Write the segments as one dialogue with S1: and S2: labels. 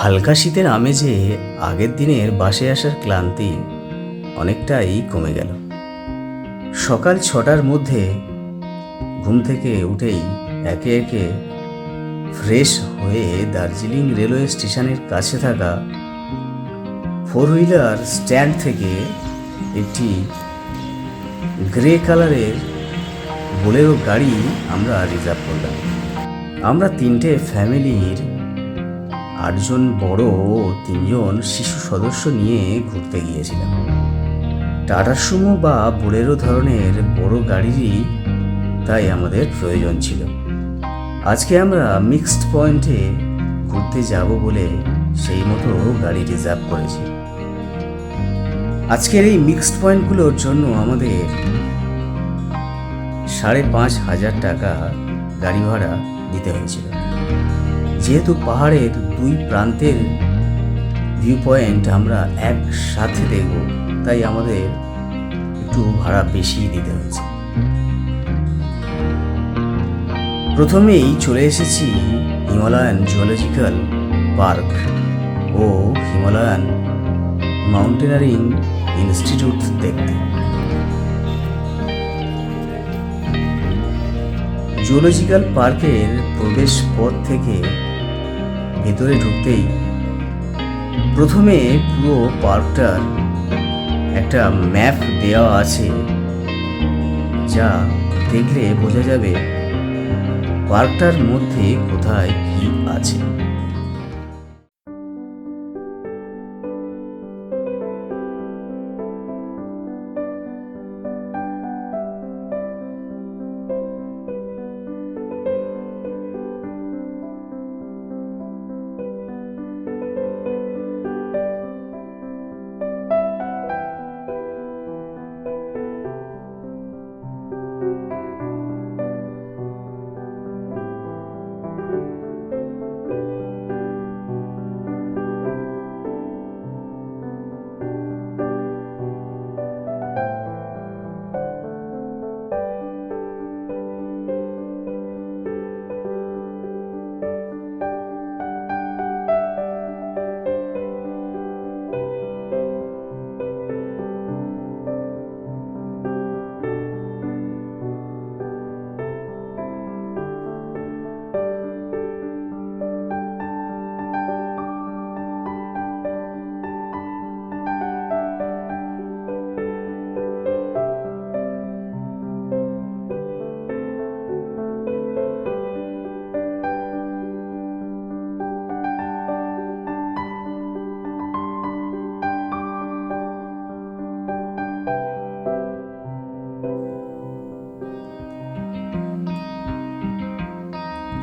S1: হালকা শীতের আমেজে আগের দিনের বাসে আসার ক্লান্তি অনেকটাই কমে গেল। সকাল 6টার মধ্যে ঘুম থেকে উঠেই একে একে ফ্রেশ হয়ে দার্জিলিং রেলওয়ে স্টেশনের কাছে থাকা ফোর হুইলার স্ট্যান্ড থেকে একটি গ্রে কালারের বোলেরো গাড়ি আমরা রিজার্ভ করলাম। আমরা 3টে ফ্যামিলির 8জন বড় ও 3জন শিশু সদস্য নিয়ে ঘুরতে গিয়েছিলাম। টাটা সুমো বা বোলেরো ধরনের বড় গাড়িরই তাই আমাদের প্রয়োজন ছিল। আজকে আমরা মিক্সড পয়েন্টে ঘুরতে যাব বলে সেই মতো গাড়ি রিজার্ভ করেছি। আজকের এই মিক্সড পয়েন্টগুলোর জন্য আমাদের 5,500 টাকা গাড়ি ভাড়া দিতে হয়েছিল। যেহেতু পাহাড়ের 2 প্রান্তের ভিউ পয়েন্ট আমরা একসাথে দেখব, তাই আমাদের একটু ভাড়া বেশি দিতে হয়েছে। প্রথমেই চলে এসেছি হিমালয়ান জুওলজিক্যাল পার্ক ও হিমালয়ান মাউন্টেনারিং ইনস্টিটিউট দেখতে। জুওলজিক্যাল পার্কের প্রবেশ পথ থেকে ভেতরে ঢুকতেই প্রথমে পুরো পার্কটার একটা ম্যাপ দেওয়া আছে, যা দেখলে বোঝা যাবে পার্কটার মধ্যে কোথায় কি আছে।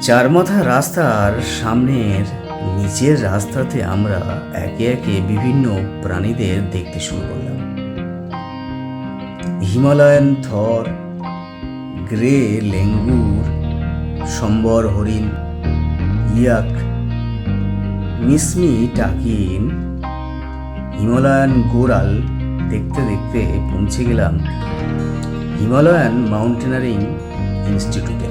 S1: চারমাথা রাস্তার সামনের নিচের রাস্তাতে আমরা একে একে বিভিন্ন প্রাণীদের দেখতে শুরু করলাম। হিমালয়ান থর, গ্রে লেঙ্গুর, সম্বর হরিণ, ইয়াক, মিসমি টাকিন, হিমালয়ান গোরাল দেখতে দেখতে পৌঁছে গেলাম হিমালয়ান মাউন্টেনারিং ইনস্টিটিউটে।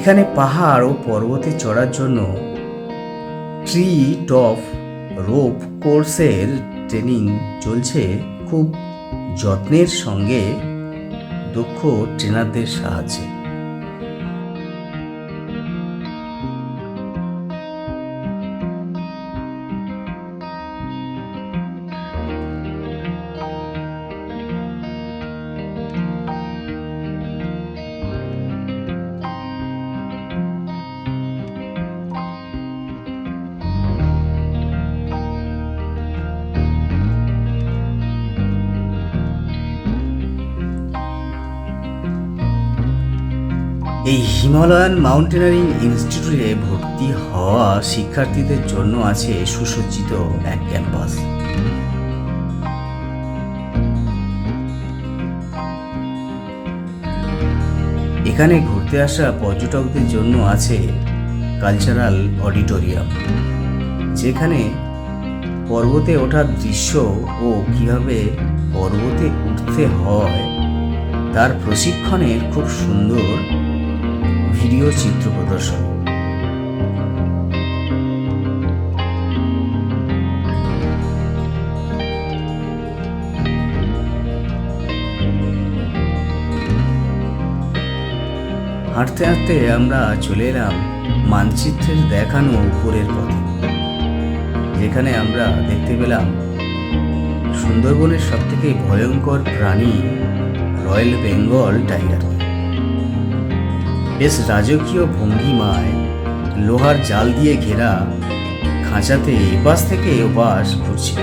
S1: এখানে পাহাড় ও পর্বতে চড়ার জন্য ট্রি টপ রোপ কোর্সের ট্রেনিং চলছে খুব যত্নের সঙ্গে দক্ষ ট্রেনারদের সাহায্যে। এই হিমালয়ান মাউন্টেনারিং ইনস্টিটিউটে ভর্তি হওয়া শিক্ষার্থীদের জন্য আছে সুসজ্জিত এক ক্যাম্পাস। এখানে ঘুরতে আসা পর্যটকদের জন্য আছে কালচারাল অডিটোরিয়াম, যেখানে পর্বতে ওঠার দৃশ্য ও কিভাবে পর্বতে উঠতে হয় তার প্রশিক্ষণের খুব সুন্দর ভিডিও চিত্র প্রদর্শন। হাঁটতে হাঁটতে আমরা চলে এলাম মানচিত্রের দেখানো উপরের পথে, যেখানে আমরা দেখতে পেলাম সুন্দরবনের সবথেকে ভয়ঙ্কর প্রাণী রয়্যাল বেঙ্গল টাইগার। বেশ রাজকীয় ভঙ্গিমায় লোহার জাল দিয়ে ঘেরা খাঁচাতে এপাশ থেকে ওপাশ ঘুরছে।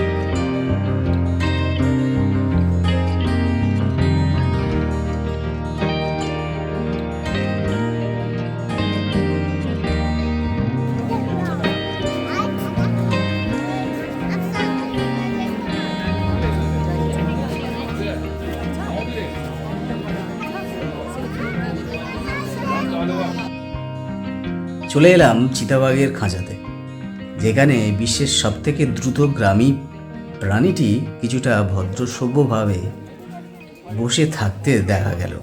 S1: চলে এলাম চিতাবাঘের খাঁচাতে, যেখানে বিশ্বের সবথেকে দ্রুতগামী প্রাণীটি কিছুটা ভদ্রসভ্যভাবে বসে থাকতে দেখা গেল।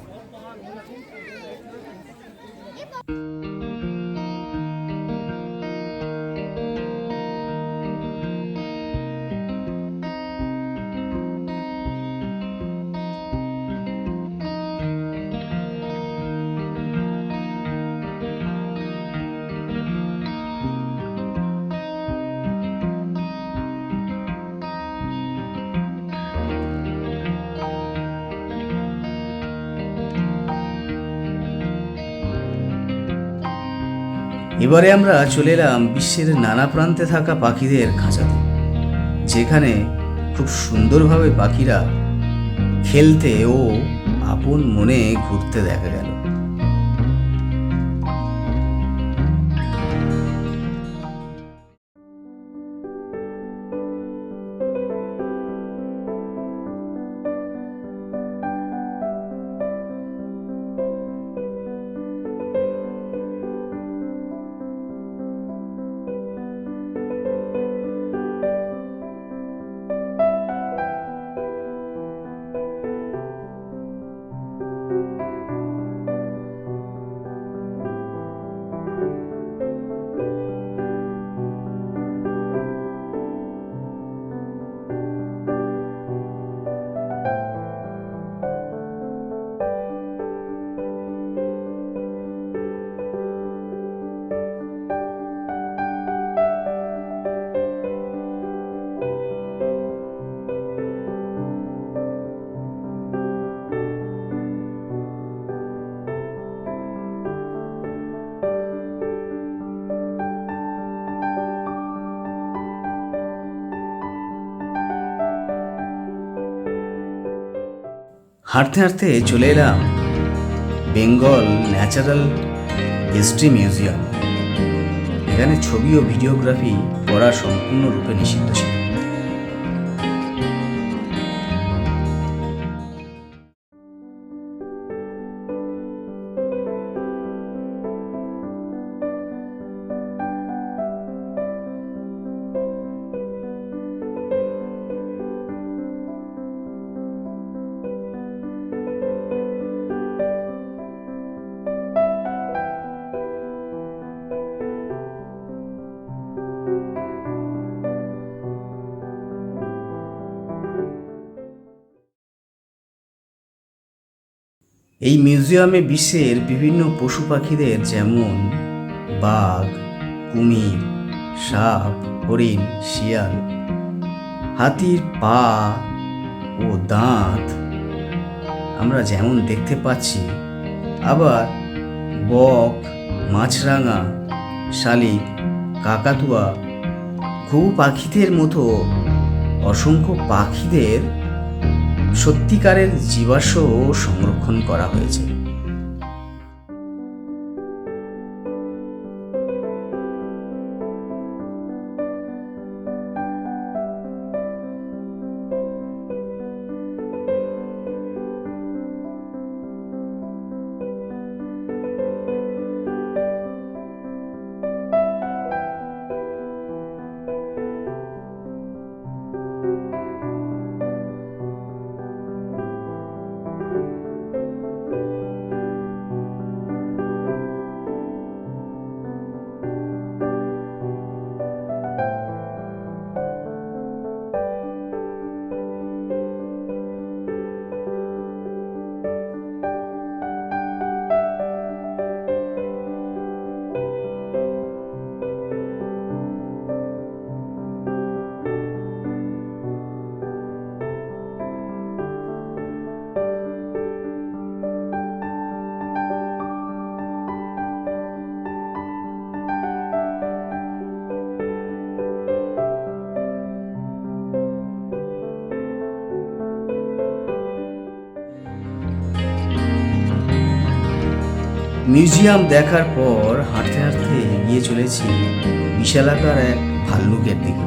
S1: এবারে আমরা চলে এলাম বিশ্বের নানা প্রান্তে থাকা পাখিদের খাঁচাতে, যেখানে খুব সুন্দরভাবে পাখিরা খেলতে ও আপন মনে ঘুরতে দেখা গেল। হাঁটতে হাঁটতে চলে এলাম বেঙ্গল ন্যাচারাল হিস্ট্রি মিউজিয়াম। এখানে ছবি ও ভিডিওগ্রাফি করা সম্পূর্ণরূপে নিষিদ্ধ ছিল। এই মিউজিয়ামে বিশ্বের বিভিন্ন পশু পাখিদের যেমন বাঘ, কুমির, সাপ, হরিণ, শিয়াল, হাতির পা ও দাঁত আমরা যেমন দেখতে পাচ্ছি, আবার বক, মাছরাঙা, শালিক, কাকাতুয়া, ঘুঘু পাখিদের মতো অসংখ্য পাখিদের সত্যিকারের জীবাশ্ম সংরক্ষণ করা হয়েছে। মিউজিয়াম দেখার পর হাঁটতে হাঁটতে এগিয়ে চলেছি বিশালাকার এক ভাল্লুকের দিকে।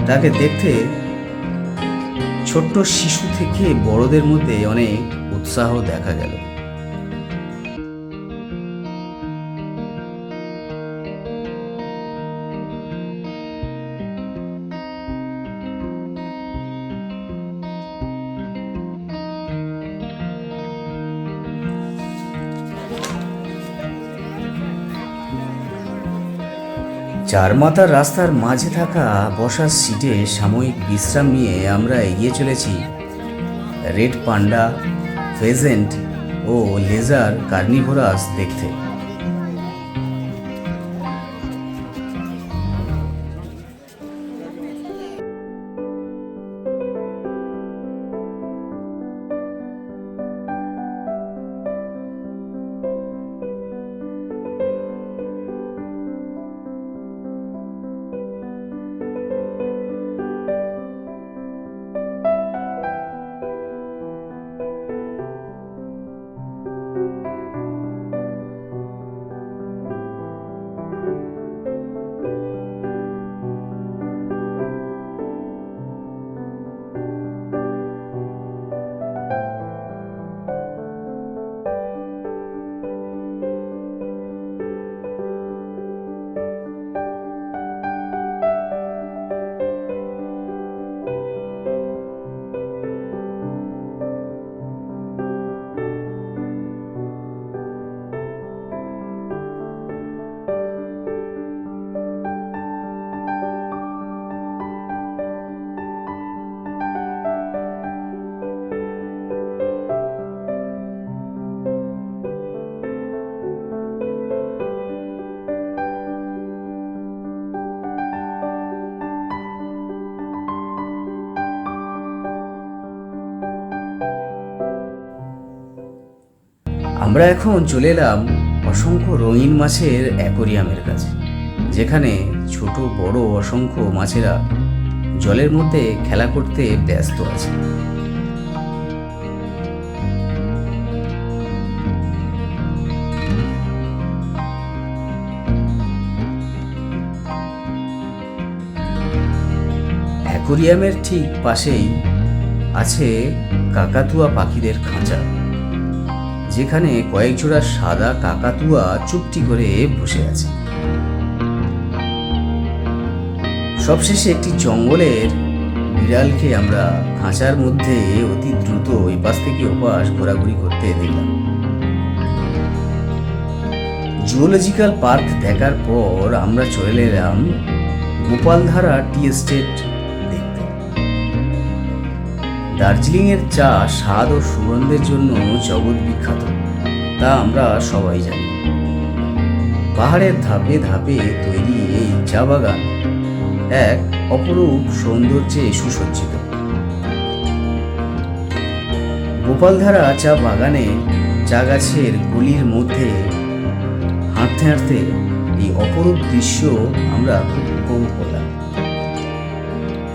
S1: তাকে দেখতে ছোট্ট শিশু থেকে বড়দের মধ্যে অনেক উৎসাহ দেখা গেল। চার মাথার রাস্তার মাঝে থাকা বসার সিটে সাময়িক বিশ্রাম নিয়ে আমরা এগিয়ে চলেছি রেড পান্ডা, ফেজেন্ট ও লেজার কার্নিভোরাস দেখতে। আমরা এখন চলে এলাম অসংখ্য রঙিন মাছের অ্যাকোরিয়ামের কাছে, যেখানে ছোট বড় অসংখ্য মাছেরা জলের মধ্যে খেলা করতে ব্যস্ত আছে। অ্যাকোরিয়ামের ঠিক পাশেই আছে কাকাতুয়া পাখিদের খাঁচা, যেখানে কয়েক জোড়া সাদা কাকাতুয়া চুপটি করে বসে আছে। সবশেষে একটি জঙ্গলের বিড়ালকে আমরা খাঁচার মধ্যে অতি দ্রুত এপাশ থেকে ওপাশ ঘোরাঘুরি করতে দেখলাম। জুওলজিক্যাল পার্ক দেখার পর আমরা চলে এলাম গোপালধারা টি এস্টেট দেখতে। দার্জিলিংয়ের চা স্বাদ ও সুগন্ধের জন্য জগৎ বিখ্যাত, তা আমরা সবাই জানি। পাহাড়ের ধাপে ধাপে তৈরি এই চা বাগান এক অপরূপ সৌন্দর্যে সুসজ্জিত। গোপালধারা চা বাগানে চা গাছের গলির মধ্যে হাঁটতে হাঁটতে এই অপরূপ দৃশ্য আমরা খুব উপভোগ করলাম।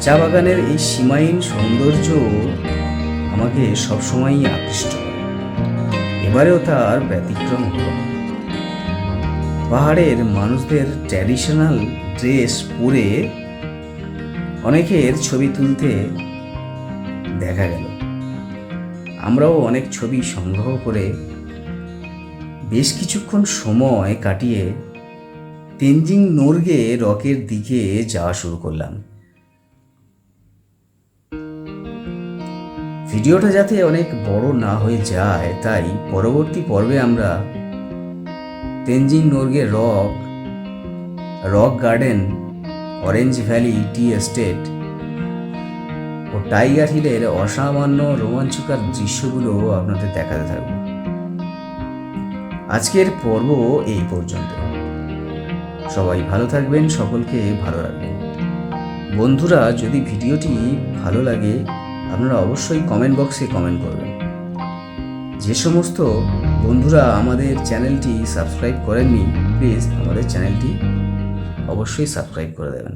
S1: চা বাগানের এই সীমাহীন সৌন্দর্য আমাকে সবসময়ই আকৃষ্ট করে। এবারেও তার ব্যতিক্রম হলো। পাহাড়ের মানুষদের ট্র্যাডিশনাল ড্রেস পরে অনেকের ছবি তুলতে দেখা গেল। আমরাও অনেক ছবি সংগ্রহ করে বেশ কিছুক্ষণ সময় কাটিয়ে তেনজিং নোরগে রকের দিকে যাওয়া শুরু করলাম। ভিডিওটা যাতে অনেক বড় না হয়ে যায়, তাই পরবর্তী পর্বে আমরা Tenzing Norgay Rock Garden, Orange Valley Tea Estate ও টাইগার হিলের অসামান্য রোমাঞ্চকর দৃশ্যগুলো আপনাদের দেখাতে থাকব। আজকের পর্ব এই পর্যন্ত। সবাই ভালো থাকবেন, সকলকে ভালো রাখবেন। বন্ধুরা, যদি ভিডিওটি ভালো লাগে আপনারা অবশ্যই কমেন্ট বক্সে কমেন্ট করবেন। যে সমস্ত বন্ধুরা আমাদের চ্যানেলটি সাবস্ক্রাইব করেননি, প্লিজ আমাদের চ্যানেলটি অবশ্যই সাবস্ক্রাইব করে দেবেন।